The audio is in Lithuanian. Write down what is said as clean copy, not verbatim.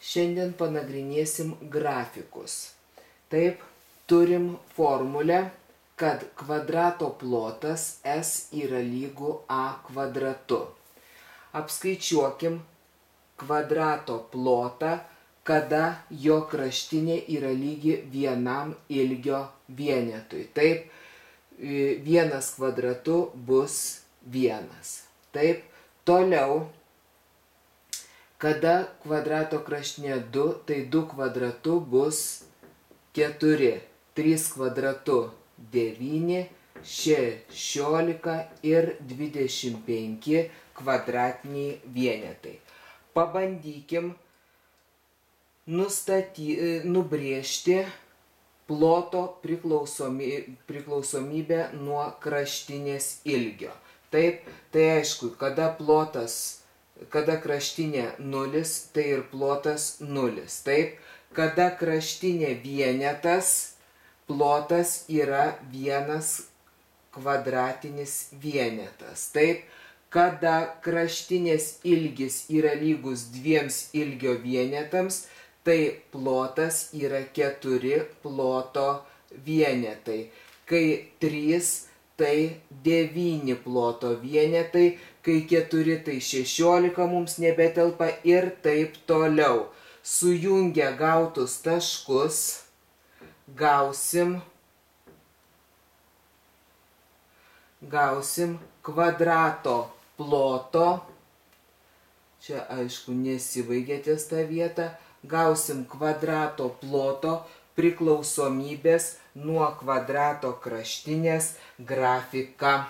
Šiandien panagrinėsim grafikus. Taip, turim formulę, kad kvadrato plotas S yra lygu A kvadratu. Apskaičiuokim kvadrato plotą, kada jo kraštinė yra lygi vienam ilgio vienetui. Taip, 1 kvadratu bus 1. Taip, toliau, kada kvadrato kraštinė 2, tai 2 kvadratu bus 4. 3 kvadratu 9, 16 ir 25 kvadratiniai vienetai. Pabandykim nubrėžti ploto priklausomybę nuo kraštinės ilgio. Taip, tai aišku, kada kraštinė 0, tai ir plotas 0. Taip, kada kraštinė vienetas, plotas yra 1 kvadratinis vienetas. Taip, kada kraštinės ilgis yra lygus 2 ilgio vienetams, tai plotas yra 4 ploto vienetai. Kai 3, tai 9 ploto vienetai, kai 4, tai 16 mums nebetelpa ir taip toliau. Sujungę gautus taškus gausim kvadrato ploto, čia aišku nesibaigia ties tą vietą, gausim kvadrato ploto priklausomybės nuo kvadrato kraštinės grafiką.